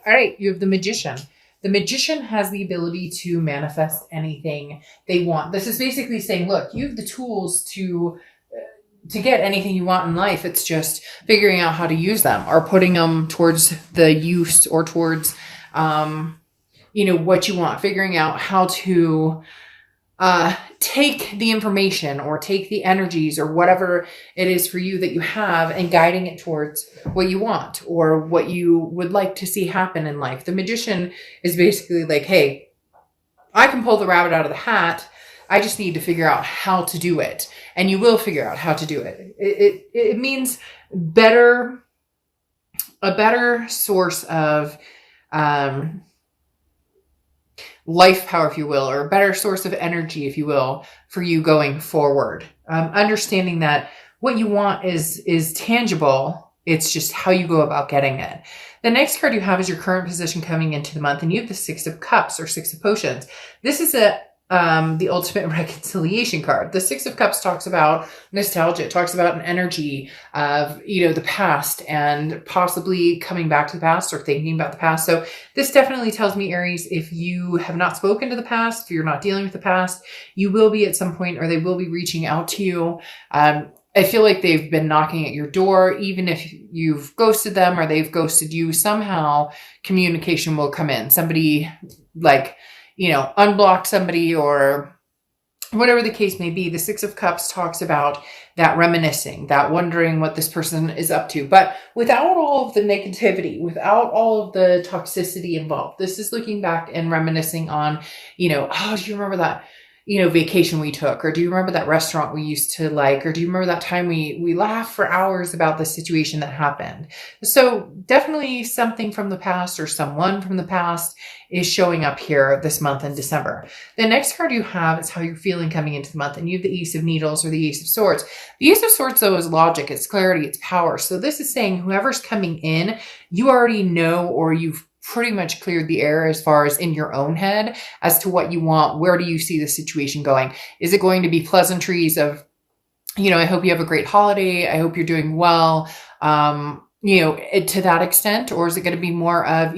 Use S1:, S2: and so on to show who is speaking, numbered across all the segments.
S1: All right, you have the Magician. The Magician has the ability to manifest anything they want. This is basically saying, look, you have the tools to get anything you want in life. It's just figuring out how to use them or putting them towards the use or towards, what you want, figuring out how to take the information or take the energies or whatever it is for you that you have and guiding it towards what you want or what you would like to see happen in life. The Magician is basically like, hey, I can pull the rabbit out of the hat. I just need to figure out how to do it. And you will figure out how to do it. It means a better source of, life power, if you will, or a better source of energy, if you will, for you going forward. Understanding that what you want is tangible. It's just how you go about getting it. The next card you have is your current position coming into the month, and you have the Six of Cups or Six of Potions. This is the ultimate reconciliation card. The Six of Cups talks about nostalgia. It talks about an energy of, the past and possibly coming back to the past or thinking about the past. So this definitely tells me, Aries, if you have not spoken to the past, if you're not dealing with the past, you will be at some point, or they will be reaching out to you. I feel like they've been knocking at your door. Even if you've ghosted them or they've ghosted you, somehow communication will come in. Somebody unblock somebody or whatever the case may be. The Six of Cups talks about that reminiscing, that wondering what this person is up to, but without all of the negativity, without all of the toxicity involved. This is looking back and reminiscing on, oh, do you remember that, vacation we took? Or do you remember that restaurant we used to like? Or do you remember that time we laughed for hours about the situation that happened? So definitely something from the past or someone from the past is showing up here this month in December. The next card you have is how you're feeling coming into the month, and you have the Ace of Needles or the Ace of Swords. The Ace of Swords, though, is logic, it's clarity, it's power. So this is saying whoever's coming in, you already know, or you've pretty much cleared the air as far as in your own head as to what you want. Where do you see the situation going? Is it going to be pleasantries of, I hope you have a great holiday. I hope you're doing well. To that extent, or is it going to be more of,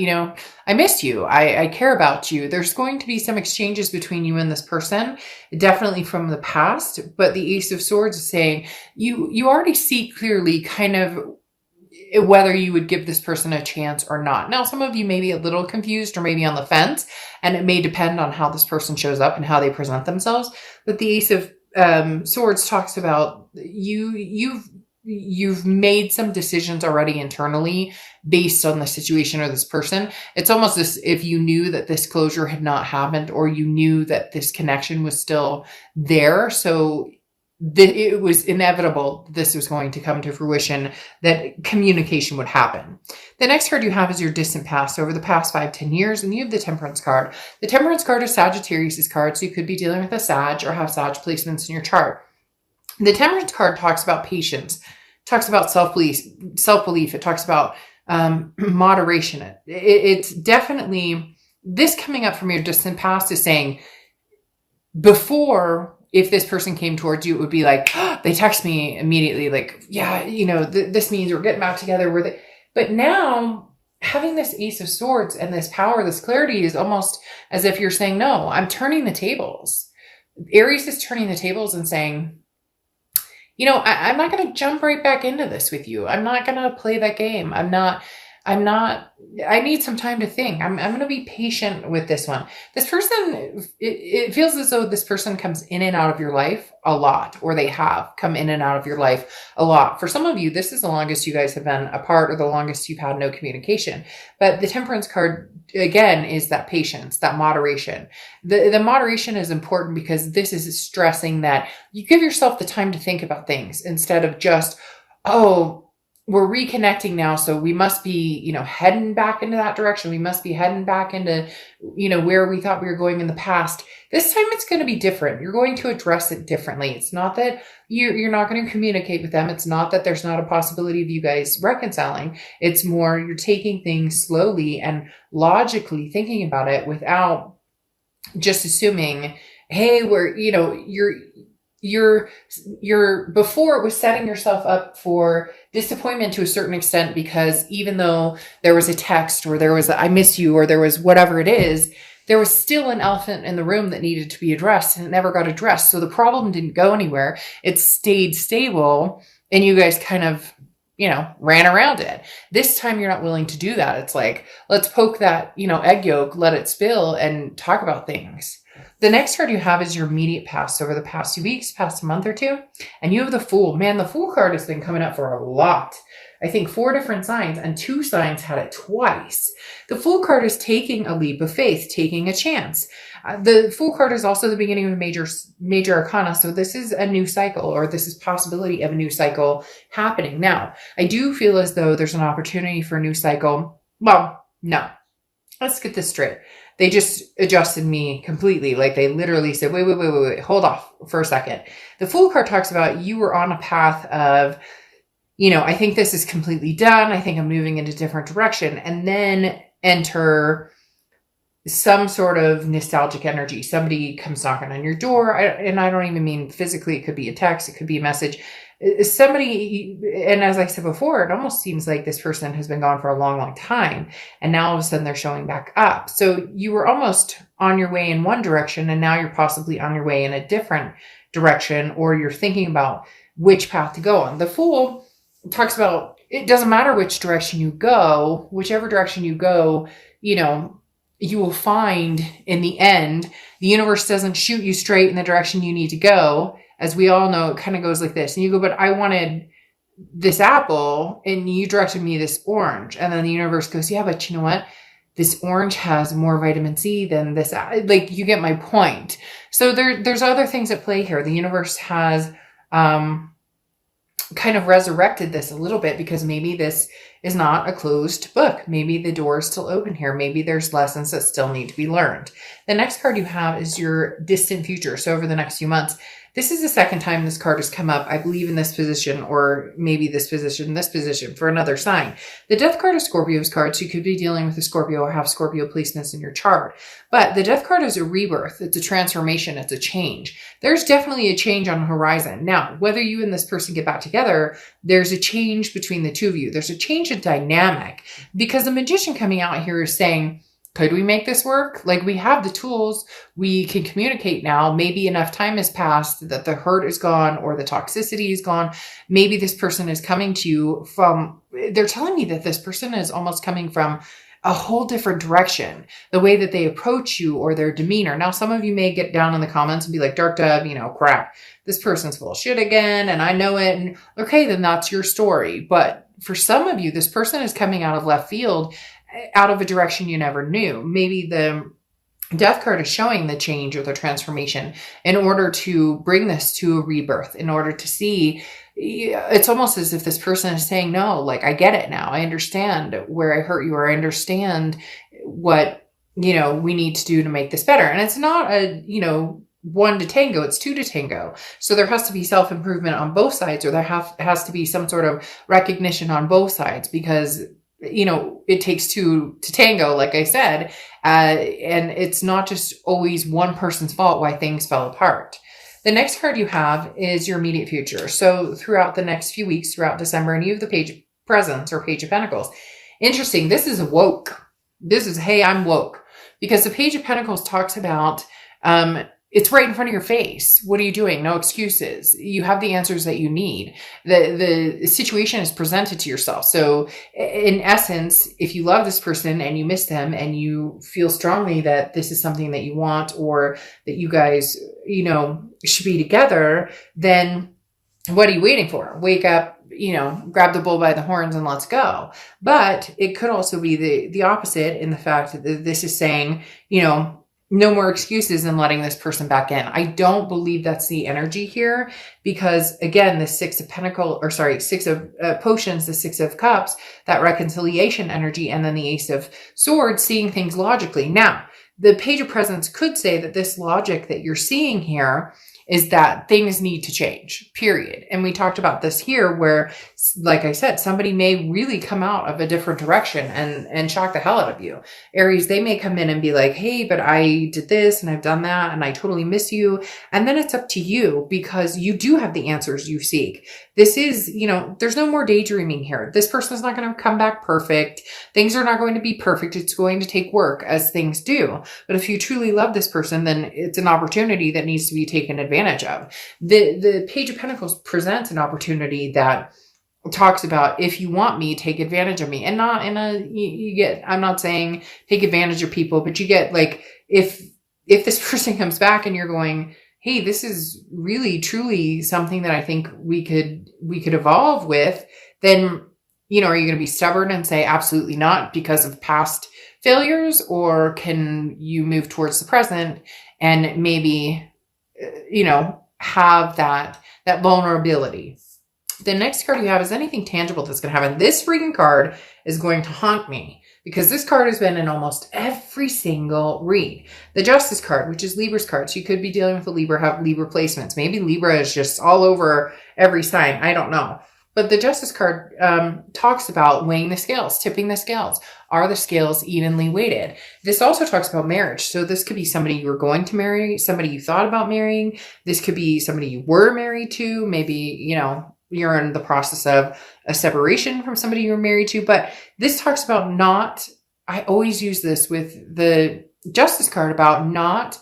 S1: I missed you. I care about you. There's going to be some exchanges between you and this person, definitely from the past, but the Ace of Swords is saying you already see clearly kind of whether you would give this person a chance or not. Now, some of you may be a little confused or maybe on the fence, and it may depend on how this person shows up and how they present themselves. But the Ace of Swords talks about you've made some decisions already internally based on the situation or this person. It's almost as if you knew that this closure had not happened, or you knew that this connection was still there. So it was inevitable this was going to come to fruition, that communication would happen. The next card you have is your distant past, over the past 5-10 years, and you have the Temperance card. The Temperance card is Sagittarius' card, so you could be dealing with a Sag or have Sag placements in your chart. The Temperance card talks about patience, talks about self-belief. It talks about moderation. It's definitely, this coming up from your distant past is saying, before, if this person came towards you, it would be like, oh, they text me immediately, like, yeah, this means we're getting back together. But now, having this Ace of Swords and this power, this clarity, is almost as if you're saying, no, I'm turning the tables. Aries is turning the tables and saying, I'm not going to jump right back into this with you. I'm not going to play that game. I need some time to think. I'm going to be patient with this one. This person, it feels as though this person comes in and out of your life a lot, or they have come in and out of your life a lot. For some of you, this is the longest you guys have been apart, or the longest you've had no communication. But the Temperance card, again, is that patience, that moderation. The moderation is important because this is stressing that you give yourself the time to think about things instead of just, oh, we're reconnecting now, so we must be, heading back into that direction. We must be heading back into, where we thought we were going in the past. This time it's going to be different. You're going to address it differently. It's not that you're not going to communicate with them. It's not that there's not a possibility of you guys reconciling. It's more you're taking things slowly and logically thinking about it without just assuming, hey, you're before it was setting yourself up for disappointment to a certain extent, because even though there was a text or there was a, I miss you, or there was whatever it is, there was still an elephant in the room that needed to be addressed, and it never got addressed. So the problem didn't go anywhere. It stayed stable, and you guys kind of, ran around it. This time you're not willing to do that. It's like, let's poke that, egg yolk, let it spill, and talk about things. The next card you have is your immediate past, over the past 2 weeks, past a month or two. And you have the Fool. Man, the Fool card has been coming up for a lot. I think 4 different signs, and 2 signs had it twice. The Fool card is taking a leap of faith, taking a chance. The Fool card is also the beginning of a major arcana. So this is a new cycle, or this is possibility of a new cycle happening. Now, I do feel as though there's an opportunity for a new cycle. Well, no. Let's get this straight. They just adjusted me completely. Like, they literally said, wait, hold off for a second. The Fool card talks about you were on a path of, I think this is completely done. I think I'm moving in a different direction. And then enter some sort of nostalgic energy. Somebody comes knocking on your door. And I don't even mean physically. It could be a text. It could be a message. Somebody, and as I said before, it almost seems like this person has been gone for a long, long time. And now all of a sudden they're showing back up. So you were almost on your way in one direction, and now you're possibly on your way in a different direction, or you're thinking about which path to go on. The Fool talks about, it doesn't matter which direction you go, whichever direction you go, you will find in the end, the universe doesn't shoot you straight in the direction you need to go. As we all know, it kind of goes like this. And you go, but I wanted this apple and you directed me this orange. And then the universe goes, yeah, but you know what? This orange has more vitamin C than this. Like, you get my point. So there's other things at play here. The universe has kind of resurrected this a little bit, because maybe this is not a closed book. Maybe the door is still open here. Maybe there's lessons that still need to be learned. The next card you have is your distant future. So over the next few months, this is the second time this card has come up, I believe, in this position, or maybe this position for another sign. The Death card is Scorpio's card, so you could be dealing with a Scorpio or have Scorpio placements in your chart. But the Death card is a rebirth. It's a transformation. It's a change. There's definitely a change on the horizon. Now, whether you and this person get back together, there's a change between the two of you. There's a change in dynamic, because the Magician coming out here is saying, could we make this work? Like, we have the tools. We can communicate now. Maybe enough time has passed that the hurt is gone, or the toxicity is gone. Maybe this person is coming to you they're telling me that this person is almost coming from a whole different direction. The way that they approach you, or their demeanor. Now, some of you may get down in the comments and be like, Dark Dove, crap. This person's full of shit again, and I know it. And okay, then that's your story. But for some of you, this person is coming out of left field, out of a direction you never knew. Maybe the Death card is showing the change or the transformation in order to bring this to a rebirth, in order to see. It's almost as if this person is saying, no, like, I get it now. I understand where I hurt you, or I understand what, we need to do to make this better. And it's not a, 1 to tango, it's 2 to tango. So there has to be self-improvement on both sides, or there has to be some sort of recognition on both sides, because it takes 2 to tango, like I said, and it's not just always one person's fault why things fell apart. The next card you have is your immediate future. So throughout the next few weeks, throughout December, and you have the Page of Presents, or Page of Pentacles. Interesting. This is woke. This is, hey, I'm woke. Because the Page of Pentacles talks about, it's right in front of your face. What are you doing? No excuses. You have the answers that you need. The situation is presented to yourself. So in essence, if you love this person and you miss them, and you feel strongly that this is something that you want, or that you guys, should be together, then what are you waiting for? Wake up, grab the bull by the horns and let's go. But it could also be the opposite, in the fact that this is saying, no more excuses and letting this person back in. I don't believe that's the energy here, because again, the Six of Potions, the Six of Cups, that reconciliation energy, and then the Ace of Swords, seeing things logically. Now, the Page of Presents could say that this logic that you're seeing here is that things need to change, period. And we talked about this here where, like I said, somebody may really come out of a different direction and shock the hell out of you. Aries, they may come in and be like, hey, but I did this and I've done that and I totally miss you. And then it's up to you because you do have the answers you seek. This is, there's no more daydreaming here. This person is not going to come back perfect. Things are not going to be perfect. It's going to take work, as things do. But if you truly love this person, then it's an opportunity that needs to be taken advantage of. The Page of Pentacles presents an opportunity that talks about, if you want me, take advantage of me. And not in I'm not saying take advantage of people, but you get like, if this person comes back and you're going, hey, this is really truly something that I think we could evolve with, then, are you going to be stubborn and say absolutely not because of past failures? Or can you move towards the present and maybe, have that vulnerability? The next card you have is anything tangible that's going to happen. This freaking card is going to haunt me because this card has been in almost every single read. The Justice card, which is Libra's card. So you could be dealing with a Libra, have Libra placements. Maybe Libra is just all over every sign. I don't know. But the Justice card talks about weighing the scales, tipping the scales. Are the scales evenly weighted? This also talks about marriage. So this could be somebody you were going to marry, somebody you thought about marrying. This could be somebody you were married to. Maybe, you're in the process of a separation from somebody you were married to. But this talks about I always use this with the Justice card about not,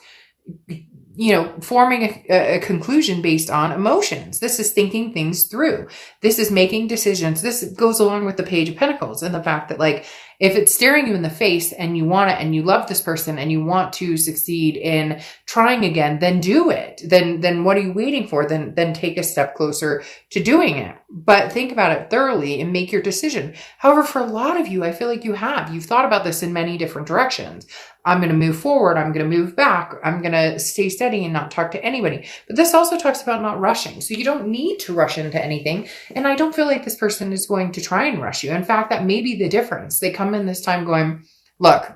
S1: forming a conclusion based on emotions. This is thinking things through. This is making decisions. This goes along with the Page of Pentacles and the fact that, like, if it's staring you in the face and you want it and you love this person and you want to succeed in trying again, then do it. Then what are you waiting for? Then take a step closer to doing it. But think about it thoroughly and make your decision. However, for a lot of you, I feel like you've thought about this in many different directions. I'm going to move forward. I'm going to move back. I'm going to stay steady and not talk to anybody. But this also talks about not rushing. So you don't need to rush into anything. And I don't feel like this person is going to try and rush you. In fact, that may be the difference. They come in this time going, look,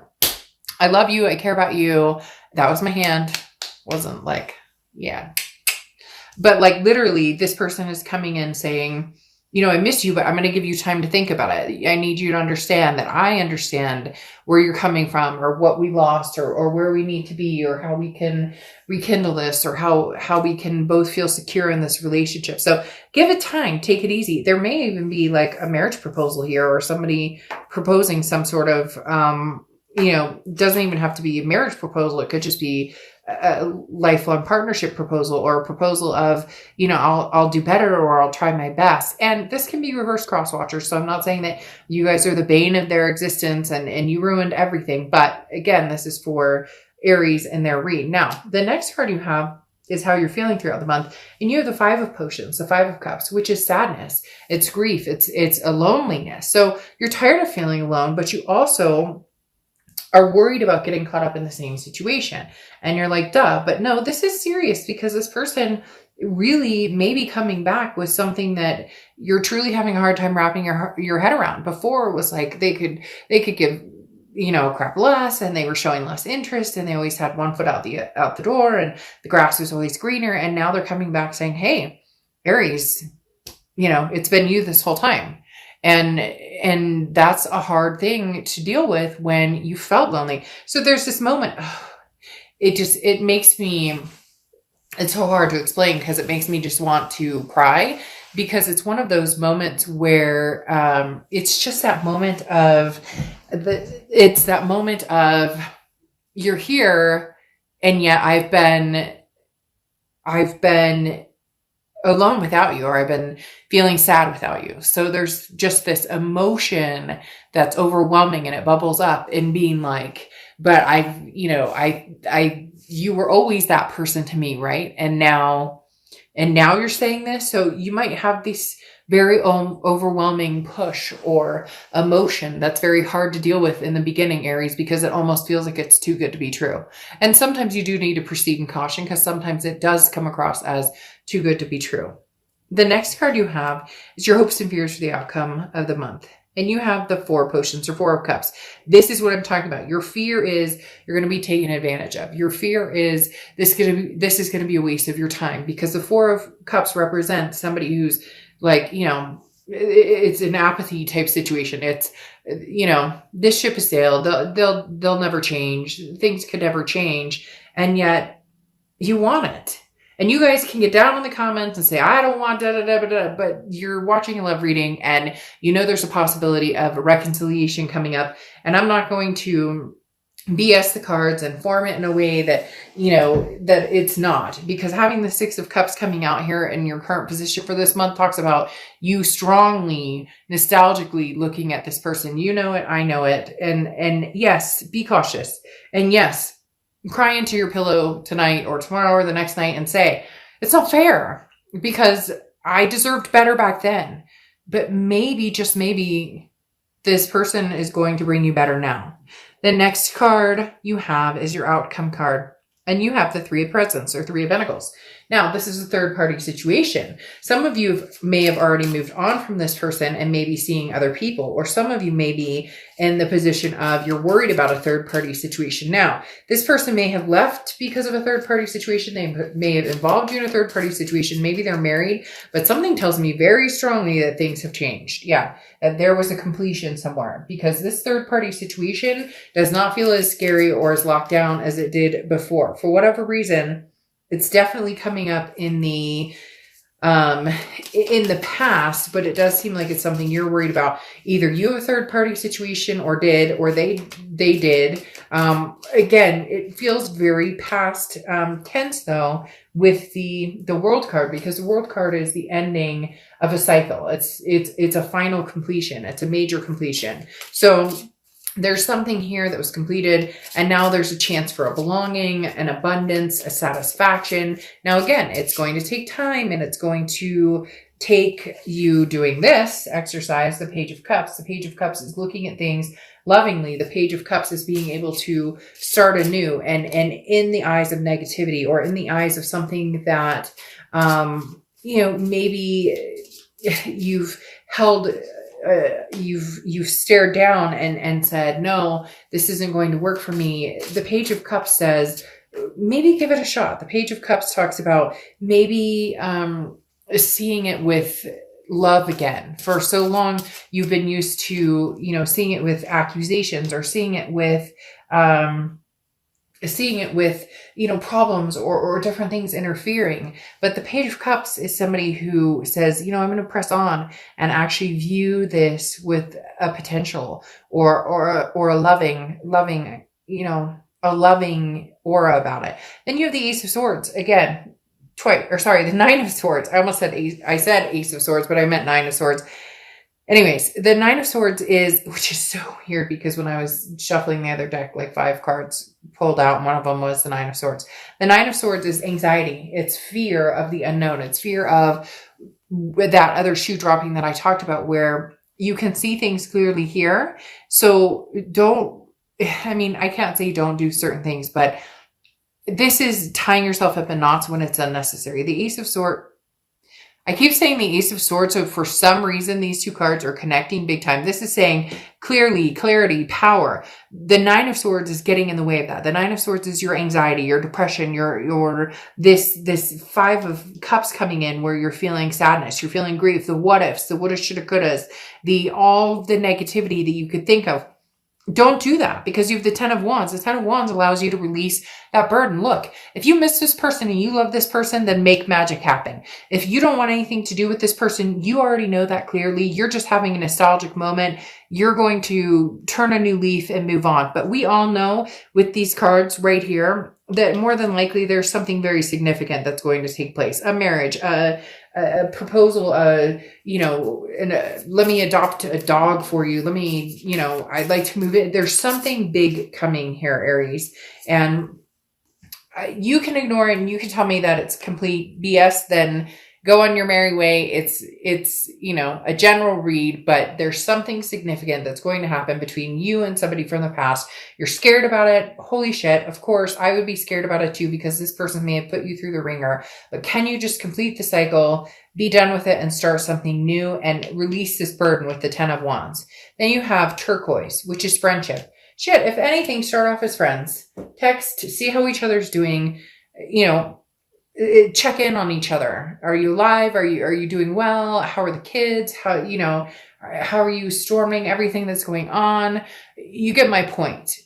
S1: I love you. I care about you. That was my hand. Wasn't like, yeah. But like literally this person is coming in saying, I miss you, but I'm going to give you time to think about it. I need you to understand that I understand where you're coming from or what we lost or where we need to be or how we can rekindle this or how we can both feel secure in this relationship. So give it time, take it easy. There may even be like a marriage proposal here or somebody proposing some sort of, doesn't even have to be a marriage proposal. It could just be a lifelong partnership proposal or a proposal of, I'll do better or I'll try my best. And this can be reverse cross watchers. So I'm not saying that you guys are the bane of their existence and you ruined everything. But again, this is for Aries and their read. Now, the next card you have is how you're feeling throughout the month. And you have the Five of Potions, the Five of Cups, which is sadness. It's grief. It's a loneliness. So you're tired of feeling alone, but you also are worried about getting caught up in the same situation. And you're like, duh, but no, this is serious because this person really may be coming back with something that you're truly having a hard time wrapping your head around. Before it was like they could give, crap less and they were showing less interest and they always had one foot out the door and the grass was always greener. And now they're coming back saying, hey, Aries, it's been you this whole time. And that's a hard thing to deal with when you felt lonely. So there's this moment, it makes me, it's so hard to explain because it makes me just want to cry because it's one of those moments where, it's just that moment of you're here and yet I've been alone without you, or I've been feeling sad without you. So there's just this emotion that's overwhelming and it bubbles up and being like, but you were always that person to me. Right. And now you're saying this. So you might have this very overwhelming push or emotion that's very hard to deal with in the beginning, Aries, because it almost feels like it's too good to be true. And sometimes you do need to proceed in caution because sometimes it does come across as too good to be true. The next card you have is your hopes and fears for the outcome of the month. and you have the 4 potions or 4 of cups. This is what I'm talking about. Your fear is you're going to be taken advantage of. Your fear is this is going to be a waste of your time, because the 4 of cups represents somebody who's like, it's an apathy type situation. It's, this ship has sailed. They'll never change. Things could never change. And yet you want it. And you guys can get down in the comments and say, I don't want da da da da da, but you're watching a love reading and there's a possibility of a reconciliation coming up. And I'm not going to BS the cards and form it in a way that, that it's not, because having the 6 of Cups coming out here in your current position for this month talks about you strongly, nostalgically looking at this person. You know it, I know it. And yes, be cautious. And yes, cry into your pillow tonight or tomorrow or the next night and say, it's not fair because I deserved better back then. But maybe, just maybe, this person is going to bring you better now. The next card you have is your outcome card. And you have the 3 of Presents or 3 of Pentacles. Now, this is a third party situation. Some of you may have already moved on from this person and maybe seeing other people, or some of you may be in the position of you're worried about a third party situation. Now, this person may have left because of a third party situation. They may have involved you in a third party situation. Maybe they're married, but something tells me very strongly that things have changed. Yeah, that there was a completion somewhere, because this third party situation does not feel as scary or as locked down as it did before. For whatever reason, it's definitely coming up in the past, but it does seem like it's something you're worried about. Either you have a third party situation or they did. Again, it feels very past tense though with the World card, because the World card is the ending of a cycle. It's a final completion. It's a major completion. So there's something here that was completed, and now there's a chance for a belonging, an abundance, a satisfaction. Now, again, it's going to take time, and it's going to take you doing this exercise, the Page of Cups. The Page of Cups is looking at things lovingly. The Page of Cups is being able to start anew, and in the eyes of negativity, or in the eyes of something that, maybe you've held... you've stared down and said, no, this isn't going to work for me. The Page of Cups says, maybe give it a shot. The Page of Cups talks about maybe seeing it with love again. For so long, you've been used to, seeing it with accusations, or seeing it with problems or different things interfering. But the Page of Cups is somebody who says, I'm going to press on and actually view this with a potential or a loving, a loving aura about it. Then you have the Ace of Swords again, the 9 of Swords. I almost said Ace of Swords, but I meant 9 of Swords. Anyways, the 9 of Swords which is so weird, because when I was shuffling the other deck, like 5 cards pulled out, and one of them was the 9 of Swords. The 9 of Swords is anxiety. It's fear of the unknown. It's fear of that other shoe dropping that I talked about, where you can see things clearly here. So I can't say don't do certain things, but this is tying yourself up in knots when it's unnecessary. The Ace of Swords, I keep saying the Ace of Swords, so for some reason, these 2 cards are connecting big time. This is saying clarity, power. The 9 of Swords is getting in the way of that. The 9 of Swords is your anxiety, your depression, your this 5 of Cups coming in, where you're feeling sadness, you're feeling grief, the what ifs, the woulda, shoulda, couldas, all the negativity that you could think of. Don't do that, because you have the 10 of Wands. The 10 of Wands allows you to release that burden. Look, if you miss this person and you love this person, then make magic happen. If you don't want anything to do with this person, you already know that clearly. You're just having a nostalgic moment. You're going to turn a new leaf and move on. But we all know with these cards right here that more than likely there's something very significant that's going to take place. A marriage, a proposal, let me adopt a dog for you. I'd like to move it. There's something big coming here, Aries. And you can ignore it and you can tell me that it's complete BS, then go on your merry way. It's, you know, a general read, but there's something significant that's going to happen between you and somebody from the past. You're scared about it. Holy shit. Of course, I would be scared about it too, because this person may have put you through the ringer, but can you just complete the cycle, be done with it, and start something new and release this burden with the 10 of Wands? Then you have turquoise, which is friendship. Shit, if anything, start off as friends. Text, see how each other's doing, you know, check in on each other. Are you alive? Are you doing well? How are the kids? How, you know, how are you storming everything that's going on? You get my point.